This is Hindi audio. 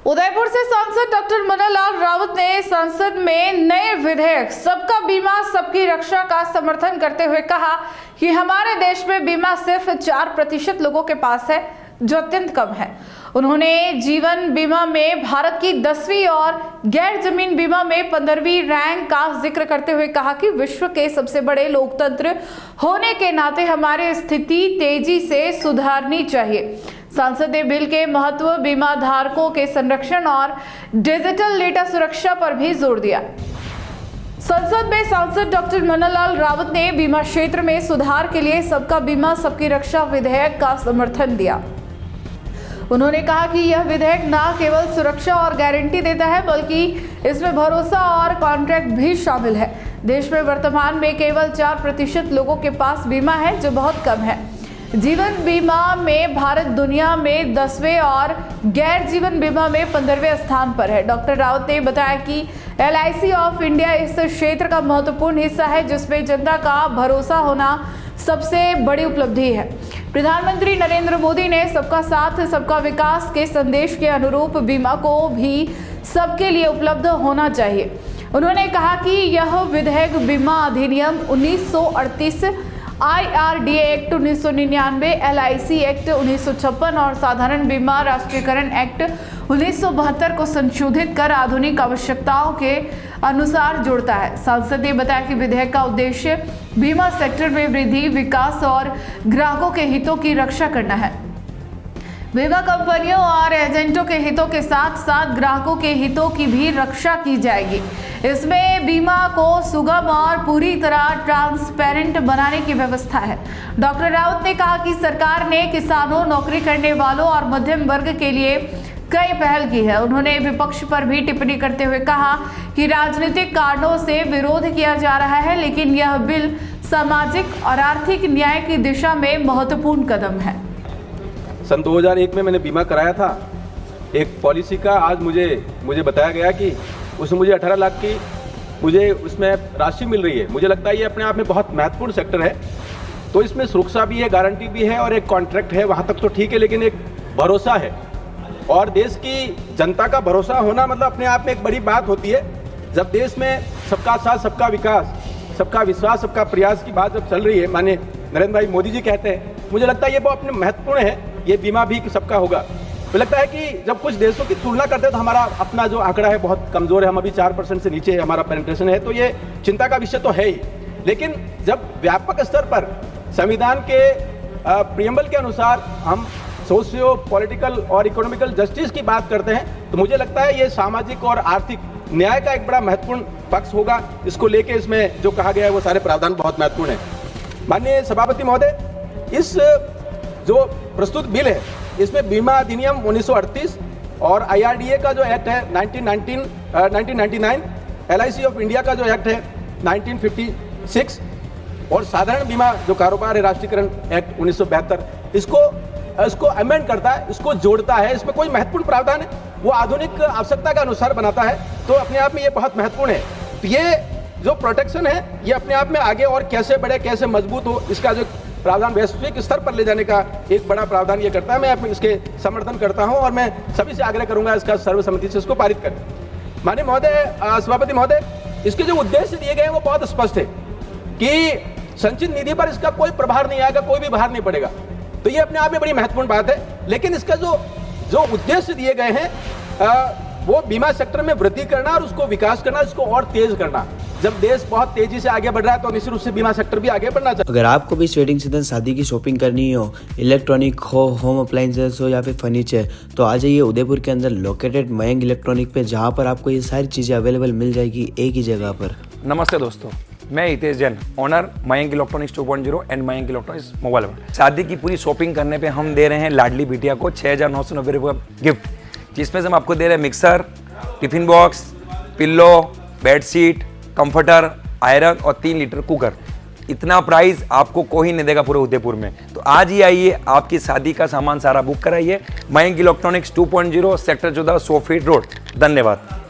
उदयपुर से सांसद डॉक्टर मननलाल रावत ने संसद में नए विधेयक सबका बीमा सबकी रक्षा का समर्थन करते हुए कहा कि हमारे देश में बीमा सिर्फ 4% लोगों के पास है, जो अत्यंत कम है। उन्होंने जीवन बीमा में भारत की 10वीं और गैर जमीन बीमा में 15वीं रैंक का जिक्र करते हुए कहा कि विश्व के सबसे बड़े लोकतंत्र होने के नाते हमारी स्थिति तेजी से सुधारनी चाहिए। सांसद ने बिल के महत्व, बीमा धारकों के संरक्षण और डिजिटल डेटा सुरक्षा पर भी जोर दिया। संसद में सांसद डॉक्टर मननलाल रावत ने बीमा क्षेत्र में सुधार के लिए सबका बीमा सबकी रक्षा विधेयक का समर्थन दिया। उन्होंने कहा कि यह विधेयक न केवल सुरक्षा और गारंटी देता है, बल्कि इसमें भरोसा और कॉन्ट्रैक्ट भी शामिल है। देश में वर्तमान में केवल 4% लोगों के पास बीमा है, जो बहुत कम है। जीवन बीमा में भारत दुनिया में 10वें और गैर जीवन बीमा में 15वें स्थान पर है। डॉक्टर रावत ने बताया कि LIC ऑफ इंडिया इस क्षेत्र का महत्वपूर्ण हिस्सा है, जिसमें जनता का भरोसा होना सबसे बड़ी उपलब्धि है। प्रधानमंत्री नरेंद्र मोदी ने सबका साथ सबका विकास के संदेश के अनुरूप बीमा को भी सबके लिए उपलब्ध होना चाहिए। उन्होंने कहा कि यह विधेयक बीमा अधिनियम 1938, IRDA एक्ट 1999, LIC एक्ट 1956 और साधारण बीमा राष्ट्रीयकरण एक्ट 1972 को संशोधित कर आधुनिक आवश्यकताओं के अनुसार जोड़ता है। सांसद ने बताया कि विधेयक का उद्देश्य बीमा सेक्टर में वृद्धि, विकास और ग्राहकों के हितों की रक्षा करना है। बीमा कंपनियों और एजेंटों के हितों के साथ साथ ग्राहकों के हितों की भी रक्षा की जाएगी। इसमें बीमा को सुगम और पूरी तरह ट्रांसपेरेंट बनाने की व्यवस्था है। डॉक्टर रावत ने कहा कि सरकार ने किसानों, नौकरी करने वालों और मध्यम वर्ग के लिए कई पहल की है। उन्होंने विपक्ष पर भी टिप्पणी करते हुए कहा कि राजनीतिक कारणों से विरोध किया जा रहा है, लेकिन यह बिल सामाजिक और आर्थिक न्याय की दिशा में महत्वपूर्ण कदम है। सन 2001 में मैंने बीमा कराया था एक पॉलिसी का। आज मुझे बताया गया कि उसमें मुझे 18 लाख की मुझे उसमें राशि मिल रही है। मुझे लगता है ये अपने आप में बहुत महत्वपूर्ण सेक्टर है। तो इसमें सुरक्षा भी है, गारंटी भी है और एक कॉन्ट्रैक्ट है, वहाँ तक तो ठीक है, लेकिन एक भरोसा है। और देश की जनता का भरोसा होना मतलब अपने आप में एक बड़ी बात होती है। जब देश में सबका साथ सबका विकास, सबका विश्वास, सबका प्रयास की बात जब चल रही है, माननीय नरेंद्र भाई मोदी जी कहते हैं, मुझे लगता है ये बहुत अपने महत्वपूर्ण है। ये बीमा भी सबका होगा। तो लगता है कि जब कुछ देशों की तुलना करते हैं तो हमारा अपना जो आंकड़ा है बहुत कमज़ोर है। हम अभी 4% से नीचे हमारा पेनिट्रेशन है, तो ये चिंता का विषय तो है ही। लेकिन जब व्यापक स्तर पर संविधान के प्रियम्बल के अनुसार हम सोशियो पॉलिटिकल और इकोनॉमिकल जस्टिस की बात करते हैं, तो मुझे लगता है ये सामाजिक और आर्थिक न्याय का एक बड़ा महत्वपूर्ण पक्ष होगा। इसको लेके इसमें जो कहा गया है वो सारे प्रावधान बहुत महत्वपूर्ण है। माननीय सभापति महोदय, इस जो प्रस्तुत बिल है इसमें बीमा अधिनियम 1938 और IRDA का जो एक्ट है 1999, LIC ऑफ इंडिया का जो एक्ट है 1956 और साधारण बीमा जो कारोबार है राष्ट्रीयकरण एक्ट 1972, इसको अमेंड करता है, इसको जोड़ता है। इसमें कोई महत्वपूर्ण प्रावधान है वो आधुनिक आवश्यकता के अनुसार बनाता है। तो अपने आप में ये बहुत महत्वपूर्ण है। तो ये जो प्रोटेक्शन है ये अपने आप में आगे और कैसे बढ़े, कैसे मजबूत हो, इसका जो प्रावधान वैश्विक स्तर पर ले जाने का एक बड़ा प्रावधान ये करता है। मैं इसके समर्थन करता हूं और मैं सभी से आग्रह करूंगा इसका सर्वसम्मति से इसको पारित करें। माननीय महोदय, सभापति महोदय, इसके जो उद्देश्य दिए गए हैं वो बहुत स्पष्ट है कि संचित निधि पर इसका कोई प्रभार नहीं आएगा, कोई भी भार नहीं पड़ेगा। तो ये अपने आप में बड़ी महत्वपूर्ण बात है। लेकिन इसका जो उद्देश्य दिए गए हैं वो बीमा सेक्टर में वृद्धि करना और उसको विकास करना, इसको और तेज करना। जब देश बहुत तेजी से आगे बढ़ रहा है तो निश्चित रूप से बीमा सेक्टर भी आगे बढ़ना चाहिए। अगर आपको भी वेडिंग सीजन शादी की शॉपिंग करनी हो, इलेक्ट्रॉनिक हो, होम अप्लायंसेस हो या फिर फर्नीचर, तो आ जाइए उदयपुर के अंदर लोकेटेड मयंक इलेक्ट्रॉनिक पे, जहाँ पर आपको ये सारी चीजें अवेलेबल मिल जाएगी एक ही जगह पर। नमस्ते दोस्तों, मैं Hitesh Jain, owner Mayank electronics 2.0 and Mayank electronics mobile world. शादी की पूरी शॉपिंग करने पे हम दे रहे हैं लाडली बिटिया को 6,990 रुपये का गिफ्ट, जिसमें से हम आपको दे रहे हैं mixer, tiffin box, pillow, bedsheet, comforter, iron और 3 लीटर कुकर। इतना प्राइस आपको कोई नहीं देगा पूरे उदयपुर में। तो आज ही आइए, आपकी शादी का सामान सारा बुक कराइए। Mayank electronics 2.0 sector 14 100 feet road. धन्यवाद।